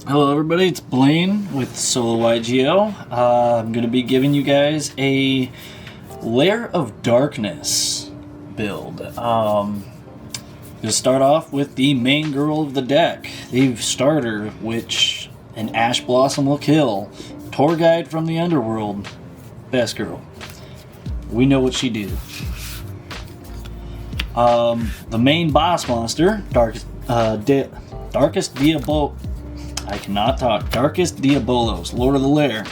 Hello everybody, it's Blaine with Solo YGO. I'm going to be giving you guys a Lair of Darkness build. Going to start off with the main girl of the deck, the starter, which an Ash Blossom will kill. Tour guide from the underworld, best girl. We know what she do. The main boss monster, Darkest Diablo. I cannot talk. Darkest Diabolos, Lord of the Lair.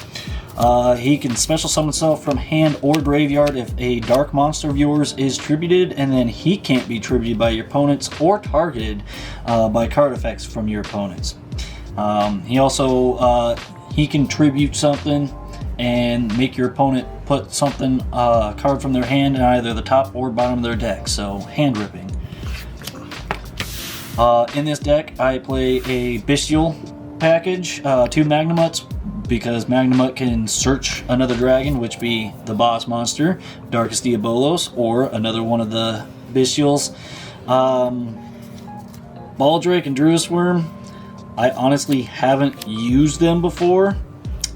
He can special summon himself from hand or graveyard if a dark monster of yours is tributed, and then he can't be tributed by your opponents or targeted by card effects from your opponents. He also he can tribute something and make your opponent put something card from their hand in either the top or bottom of their deck. So hand ripping. In this deck, I play a Bestial package, 2 Magnamuts, because Magnamut can search another dragon, which be the boss monster, Darkest Diabolos, or another one of the Bestials. Baldrake and Druid's Worm, I honestly haven't used them before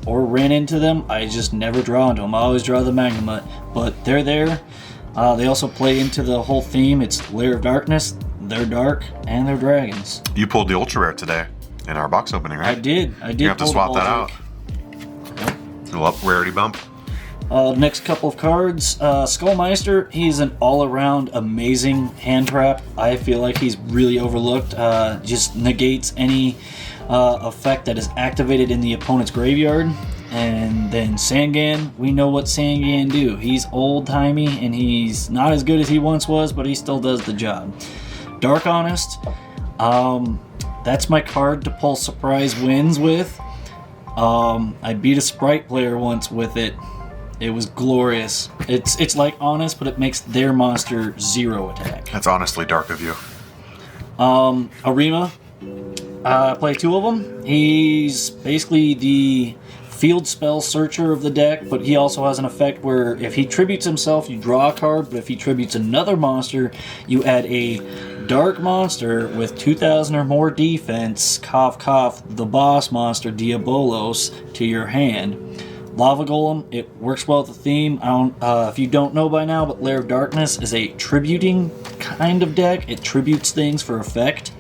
or ran into them. I just never draw into them. I always draw the Magnamut, but they're there. They also play into the whole theme. It's Lair of Darkness. They're dark and they're dragons. You pulled the ultra rare today in our box opening, right? I did. You have to swap that out. Yep. Little up rarity bump. Next couple of cards. Skullmeister. He's an all-around amazing hand trap. I feel like he's really overlooked. Just negates any effect that is activated in the opponent's graveyard. And then Sangan, we know what Sangan do. He's old-timey and he's not as good as he once was, but he still does the job. Dark Honest, that's my card to pull surprise wins with. I beat a Sprite player once with it. It was glorious. It's like Honest, but it makes their monster 0 attack. That's honestly dark of you. Arima, I play 2 of them. He's basically the field spell searcher of the deck, but he also has an effect where if he tributes himself, you draw a card, but if he tributes another monster, you add a dark monster with 2,000 or more defense, cough cough, the boss monster Diabolos, to your hand. Lava Golem, it works well with the theme. If you don't know by now, but Lair of Darkness is a tributing kind of deck. It tributes things for effect.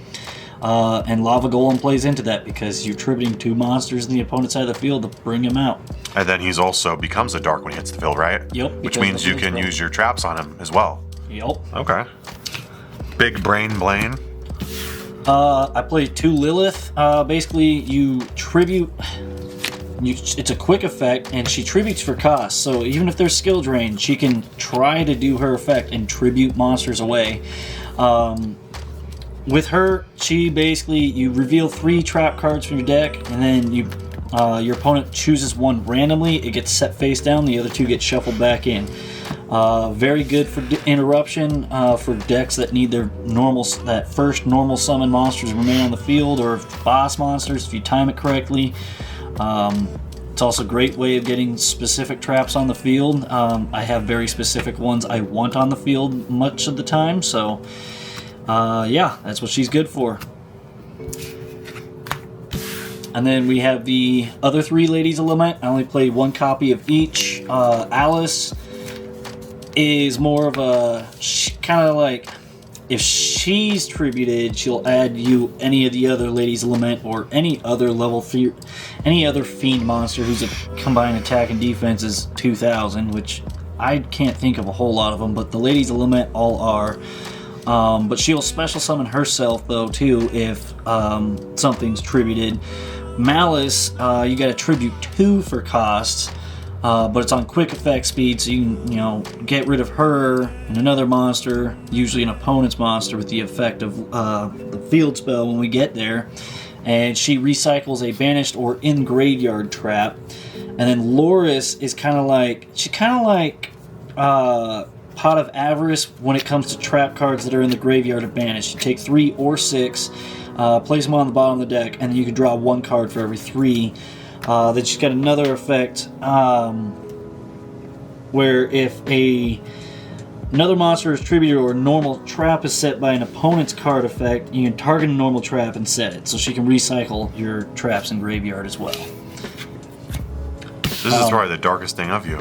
And Lava Golem plays into that because you're tributing 2 monsters in the opponent's side of the field to bring him out. And then he's also becomes a dark when he hits the field, right? Yep. Which means you can use your traps on him as well. Yep. Okay. Big brain Blaine. I play 2 Lilith. Basically, you tribute. It's a quick effect, and she tributes for cost. So even if there's skill drain, she can try to do her effect and tribute monsters away. With her, she basically, you reveal 3 trap cards from your deck, and then your opponent chooses one randomly. It gets set face down. The other 2 get shuffled back in. Very good for interruption for decks that need their that first normal summon monsters remain on the field, or boss monsters if you time it correctly. It's also a great way of getting specific traps on the field. I have very specific ones I want on the field much of the time, so yeah, that's what she's good for. And then we have the other 3 Ladies of Lament. I only played 1 copy of each. Alice is more of a kind of like, if she's tributed, she'll add you any of the other Ladies of Lament or any other any other fiend monster whose a combined attack and defense is 2,000, which I can't think of a whole lot of them, but the Ladies of Lament all are. But she'll special summon herself though too if something's tributed. Malice, you got to tribute 2 for costs. But it's on quick effect speed, so you can, get rid of her and another monster, usually an opponent's monster, with the effect of the field spell when we get there. And she recycles a banished or in graveyard trap. And then Loris is kind of like Pot of Avarice when it comes to trap cards that are in the graveyard or banished. You take 3 or 6, place them on the bottom of the deck, and then you can draw 1 card for every 3. Then she's got another effect where if Another monster is tributed or a normal trap is set by an opponent's card effect. You can target a normal trap and set it, so she can recycle your traps in graveyard as well. This is probably the darkest thing of you.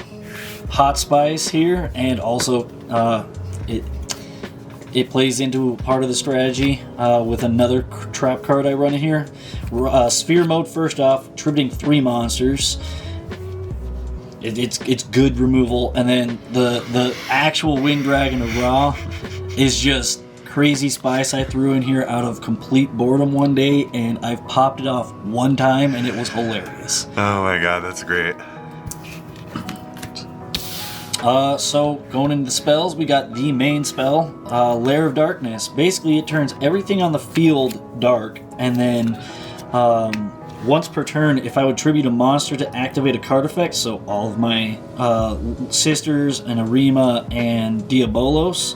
Hot Spice here, and also it plays into part of the strategy with another trap card I run here. Sphere mode first off, tributing 3 monsters. It's good removal, and then the actual Winged Dragon of Ra is just crazy spice I threw in here out of complete boredom one day, and I've popped it off one time, and it was hilarious. Oh my god, that's great. So going into the spells, we got the main spell, Lair of Darkness. Basically, it turns everything on the field dark, and then once per turn, if I would tribute a monster to activate a card effect, so all of my sisters and Arima and Diabolos,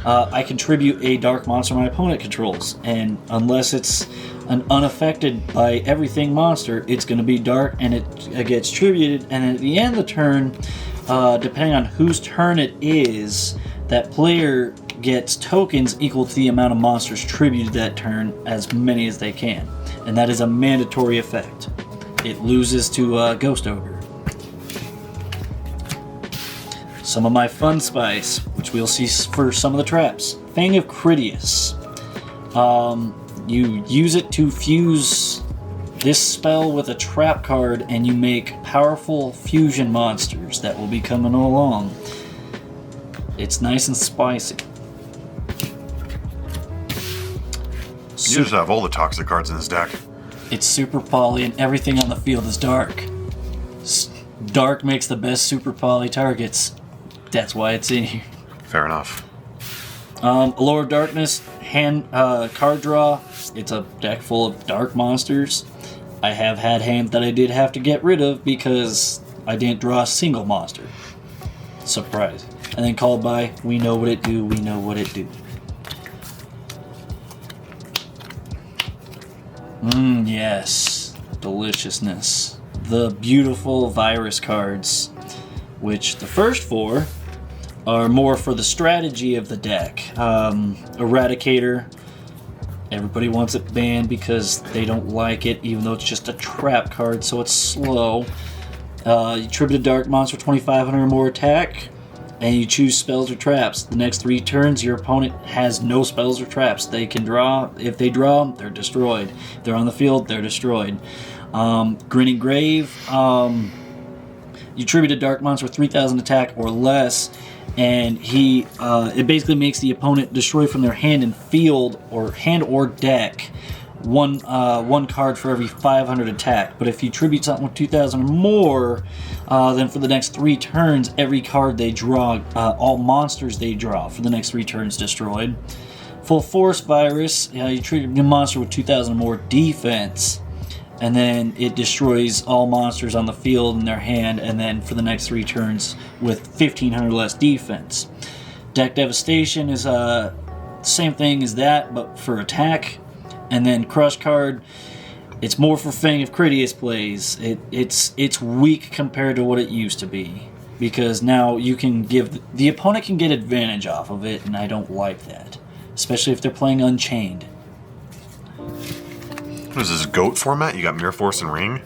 I can tribute a dark monster my opponent controls, and unless it's an unaffected by everything monster, it's going to be dark, and it gets tributed, and at the end of the turn, depending on whose turn it is, that player gets tokens equal to the amount of monsters tributed that turn, as many as they can. And that is a mandatory effect. It loses to Ghost Ogre. Some of my fun spice, which we'll see for some of the traps. Fang of Critias. You use it to fuse this spell with a trap card, and you make powerful fusion monsters that will be coming along. It's nice and spicy. You just have all the toxic cards in this deck. It's super poly, and everything on the field is dark. Dark makes the best super poly targets. That's why it's in here. Fair enough. Lair of Darkness, card draw. It's a deck full of dark monsters. I have had hands that I did have to get rid of because I didn't draw a single monster. Surprise. And then called by, we know what it do, we know what it do. Yes. Deliciousness. The beautiful virus cards, which the first 4 are more for the strategy of the deck. Eradicator. Everybody wants it banned because they don't like it, even though it's just a trap card, so it's slow. You tribute a dark monster 2,500 or more attack, and you choose spells or traps. The next 3 turns, your opponent has no spells or traps. They can draw. If they draw, they're destroyed. If they're on the field, they're destroyed. Grinning Grave. You tribute a dark monster with 3,000 attack or less, and it basically makes the opponent destroy from their hand and field or deck one card for every 500 attack. But if you tribute something with 2,000 or more, then for the next 3 turns, every card they draw, all monsters they draw for the next 3 turns destroyed. Full Force Virus. You tribute a monster with 2,000 or more defense, and then it destroys all monsters on the field in their hand, and then for the next 3 turns with 1,500 less defense. Deck Devastation is same thing as that, but for attack. And then Crush card, it's more for Fang of Critias plays. It's weak compared to what it used to be, because now you can give the opponent can get advantage off of it, and I don't like that, especially if they're playing Unchained. What is this, GOAT format? You got Mirror Force and Ring?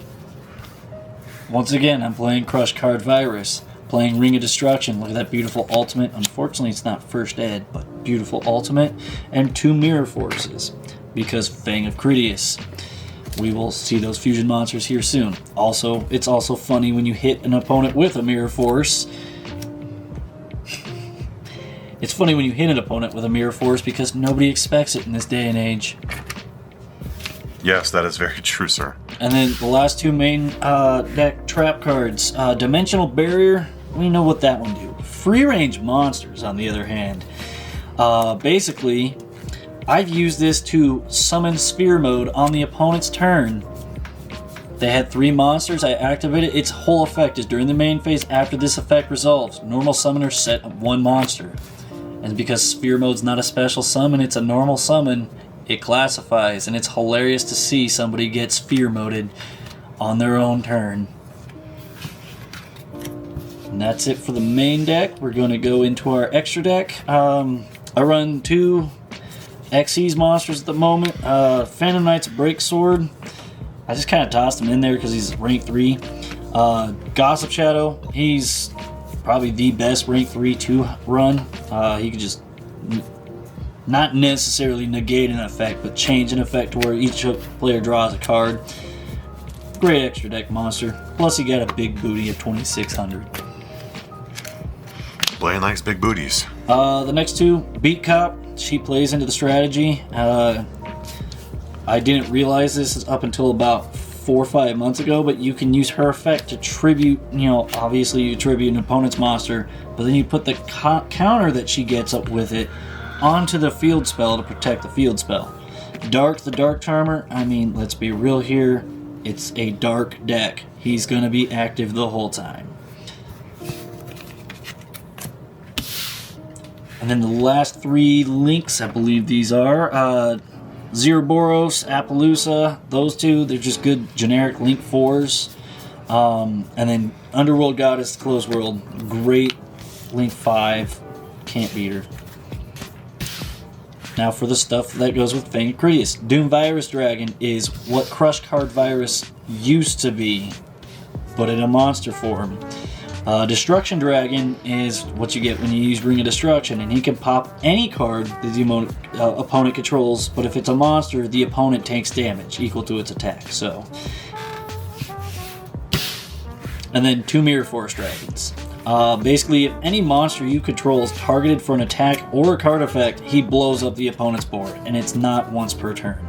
Once again, I'm playing Crush Card Virus, playing Ring of Destruction. Look at that beautiful ultimate. Unfortunately, it's not first ed, but beautiful ultimate. And 2 Mirror Forces, because Fang of Critias. We will see those fusion monsters here soon. Also, it's also funny when you hit an opponent with a Mirror Force. It's funny when you hit an opponent with a Mirror Force because nobody expects it in this day and age. Yes, that is very true, sir. And then the last 2 main deck trap cards. Dimensional Barrier, we know what that one do. Free range monsters, on the other hand. Basically, I've used this to summon Sphere mode on the opponent's turn. They had 3 monsters, I activated. Its whole effect is during the main phase after this effect resolves. Normal summoner set 1 monster. And because Sphere mode's not a special summon, it's a normal summon, it classifies, and it's hilarious to see somebody get Sphere moded on their own turn. And that's it for the main deck. We're going to go into our extra deck. I run 2 Xyz monsters at the moment. Phantom Knight's Break Sword. I just kind of tossed him in there because he's rank 3. Gossip Shadow. He's probably the best rank 3 to run. He could just not necessarily negate an effect, but change an effect to where each player draws a card. Great extra deck monster. Plus he got a big booty of 2,600. Blaine likes big booties. The next 2, Beat Cop. She plays into the strategy. I didn't realize this up until about 4 or 5 months ago, but you can use her effect to tribute, obviously you tribute an opponent's monster, but then you put the counter that she gets up with it onto the field spell to protect the field spell. Dark, the Dark Charmer, I mean, let's be real here, it's a dark deck. He's going to be active the whole time. And then the last 3 links, I believe these are, Zeroboros, Appaloosa, those 2, they're just good generic link 4s. And then Underworld Goddess, Closed World, great link 5, can't beat her. Now for the stuff that goes with Fang of Critias. Doom Virus Dragon is what Crush Card Virus used to be, but in a monster form. Destruction Dragon is what you get when you use Ring of Destruction, and he can pop any card that the opponent controls, but if it's a monster, the opponent takes damage equal to its attack. So, and then 2 Mirror Force Dragons. Basically, if any monster you control is targeted for an attack or a card effect, he blows up the opponent's board, and it's not once per turn.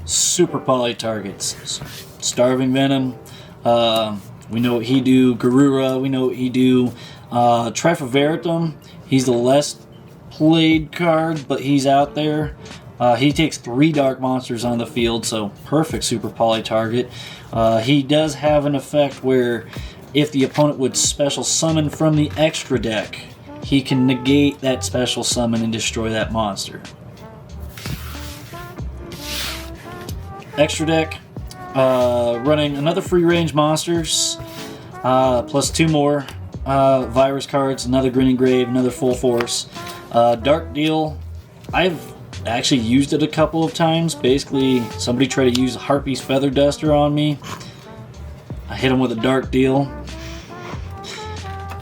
Super poly targets. Starving Venom. We know what he do. Garura. We know what he do. Trifaveritum. He's the less played card, but he's out there. He takes 3 dark monsters on the field, so perfect super poly target. He does have an effect where if the opponent would special summon from the extra deck, he can negate that special summon and destroy that monster. Extra deck, running another free range monsters, plus 2 more virus cards, another Grinning Grave, another Full Force. Dark Deal, I've actually used it a couple of times. Basically, somebody tried to use a Harpy's Feather Duster on me. I hit him with a Dark Deal.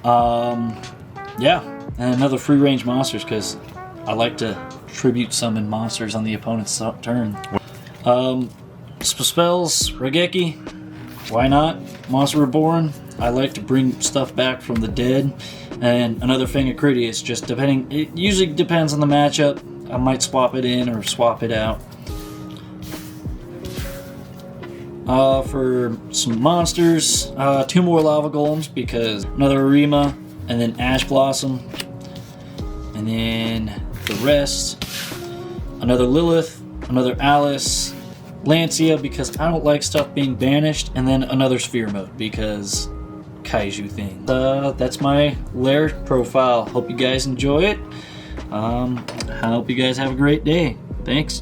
Yeah, and another free range monsters because I like to tribute summon monsters on the opponent's turn. Spells, Regeki, why not? Monster Reborn, I like to bring stuff back from the dead. And another Fang of Critias, just depending, it usually depends on the matchup. I might swap it in or swap it out. For some monsters, 2 more Lava Golems because another Arima, and then Ash Blossom. And then the rest, another Lilith, another Alice, Lancia because I don't like stuff being banished, and then another Sphere Mode because Kaiju thing. That's my Lair profile. Hope you guys enjoy it. I hope you guys have a great day. Thanks.